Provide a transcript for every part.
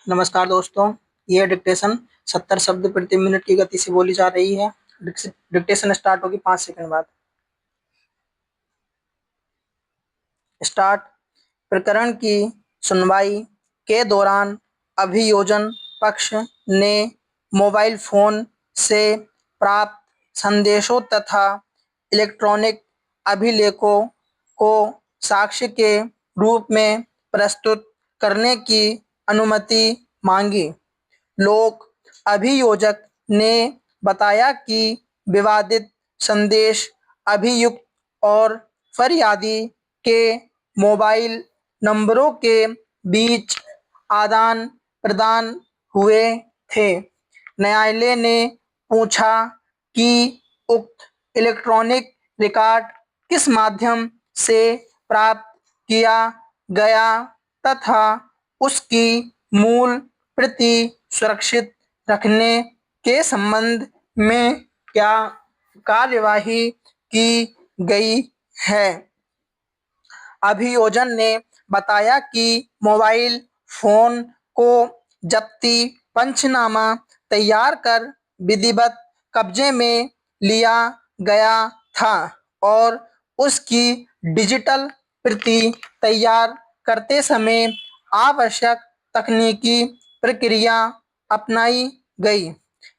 नमस्कार दोस्तों। यह डिक्टेशन 70 शब्द प्रति मिनट की गति से बोली जा रही है। डिक्टेशन स्टार्ट होगी 5 सेकंड बाद। स्टार्ट। प्रकरण की सुनवाई के दौरान अभियोजन पक्ष ने मोबाइल फोन से प्राप्त संदेशों तथा इलेक्ट्रॉनिक अभिलेखों को साक्ष्य के रूप में प्रस्तुत करने की अनुमति मांगी। लोक अभियोजक ने बताया कि विवादित संदेश अभियुक्त और फरियादी के मोबाइल नंबरों के बीच आदान प्रदान हुए थे। न्यायालय ने पूछा कि उक्त इलेक्ट्रॉनिक रिकॉर्ड किस माध्यम से प्राप्त किया गया तथा उसकी मूल प्रति सुरक्षित रखने के संबंध में क्या कार्यवाही की गई है। अभियोजन ने बताया कि मोबाइल फोन को जब्ती पंचनामा तैयार कर विधिवत कब्जे में लिया गया था और उसकी डिजिटल प्रति तैयार करते समय आवश्यक तकनीकी प्रक्रिया अपनाई गई।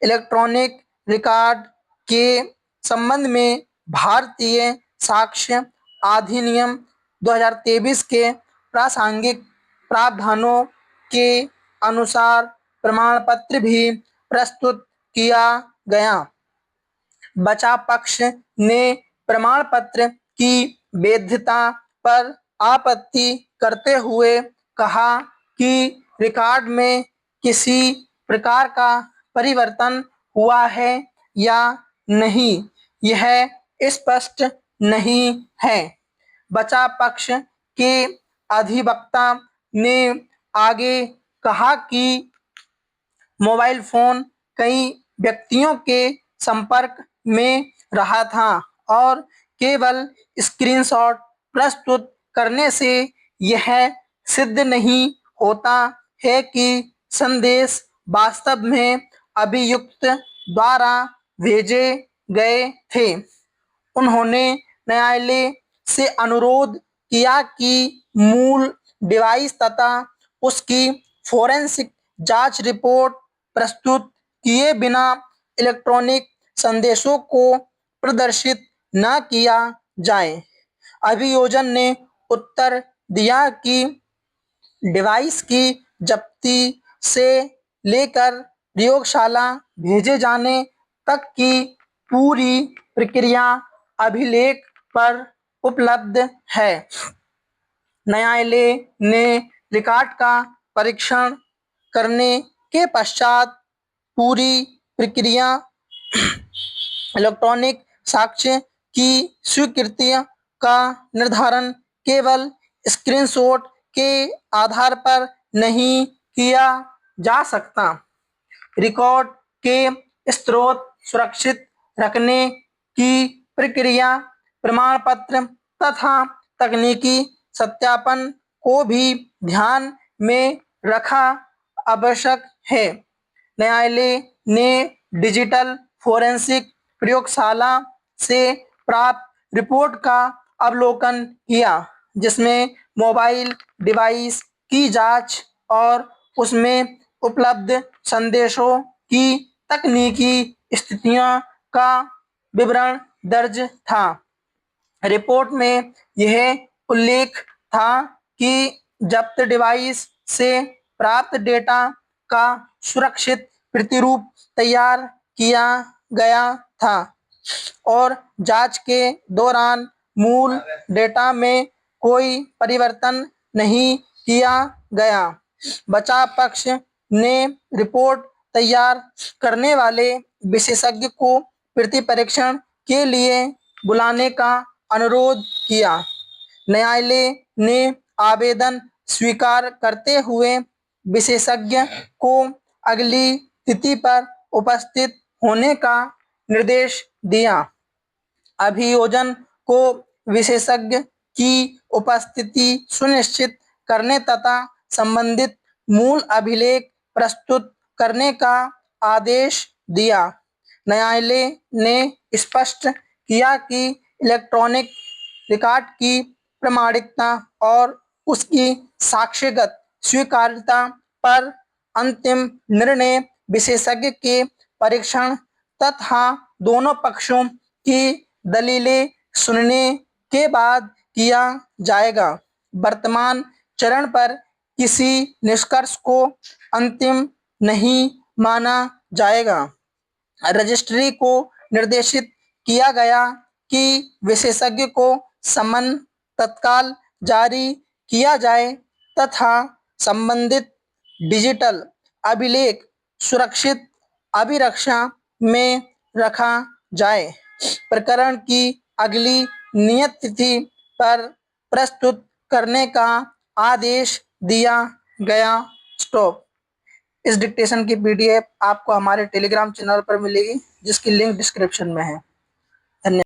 इलेक्ट्रॉनिक रिकॉर्ड के संबंध में भारतीय साक्ष्य अधिनियम 2023 के प्रासंगिक प्रावधानों के अनुसार प्रमाण पत्र भी प्रस्तुत किया गया। बचाव पक्ष ने प्रमाण पत्र की वैधता पर आपत्ति करते हुए कहा कि रिकॉर्ड में किसी प्रकार का परिवर्तन हुआ है या नहीं, यह स्पष्ट नहीं है। बचाव पक्ष के अधिवक्ता ने आगे कहा कि मोबाइल फोन कई व्यक्तियों के संपर्क में रहा था और केवल स्क्रीनशॉट प्रस्तुत करने से यह सिद्ध नहीं होता है कि संदेश वास्तव में अभियुक्त द्वारा भेजे गए थे। उन्होंने न्यायालय से अनुरोध किया कि मूल डिवाइस तथा उसकी फोरेंसिक जांच रिपोर्ट प्रस्तुत किए बिना इलेक्ट्रॉनिक संदेशों को प्रदर्शित न किया जाए। अभियोजन ने उत्तर दिया कि डिवाइस की जब्ती से लेकर प्रयोगशाला भेजे जाने तक की पूरी प्रक्रिया अभिलेख पर उपलब्ध है। न्यायालय ने रिकॉर्ड का परीक्षण करने के पश्चात पूरी प्रक्रिया इलेक्ट्रॉनिक साक्ष्य की स्वीकृति का निर्धारण केवल स्क्रीनशॉट के आधार पर नहीं किया जा सकता। रिकॉर्ड के स्रोत सुरक्षित रखने की प्रक्रिया, प्रमाण पत्र तथा तकनीकी सत्यापन को भी ध्यान में रखा आवश्यक है। न्यायालय ने डिजिटल फोरेंसिक प्रयोगशाला से प्राप्त रिपोर्ट का अवलोकन किया, जिसमें मोबाइल डिवाइस की जांच और उसमें उपलब्ध संदेशों की तकनीकी स्थितियों का विवरण दर्ज था। रिपोर्ट में यह उल्लेख था कि जब्त डिवाइस से प्राप्त डेटा का सुरक्षित प्रतिरूप तैयार किया गया था और जांच के दौरान मूल डेटा में कोई परिवर्तन नहीं किया गया। बचाव पक्ष ने रिपोर्ट तैयार करने वाले विशेषज्ञ को प्रति परीक्षण के लिए बुलाने का अनुरोध किया। न्यायालय ने आवेदन स्वीकार करते हुए विशेषज्ञ को अगली तिथि पर उपस्थित होने का निर्देश दिया। अभियोजन को विशेषज्ञ की उपस्थिति सुनिश्चित करने तथा संबंधित मूल अभिलेख प्रस्तुत करने का आदेश दिया। न्यायालय ने स्पष्ट किया कि इलेक्ट्रॉनिक रिकॉर्ड की प्रामाणिकता और उसकी साक्ष्यगत स्वीकार्यता पर अंतिम निर्णय विशेषज्ञ के परीक्षण तथा दोनों पक्षों की दलीलें सुनने के बाद किया जाएगा। वर्तमान चरण पर किसी निष्कर्ष को अंतिम नहीं माना जाएगा। रजिस्ट्री को निर्देशित किया गया कि विशेषज्ञ को समन तत्काल जारी किया जाए तथा संबंधित डिजिटल अभिलेख सुरक्षित अभिरक्षा में रखा जाए। प्रकरण की अगली नियत तिथि पर प्रस्तुत करने का आदेश दिया गया। स्टॉप। इस डिक्टेशन की पीडीएफ आपको हमारे टेलीग्राम चैनल पर मिलेगी, जिसकी लिंक डिस्क्रिप्शन में है। धन्यवाद।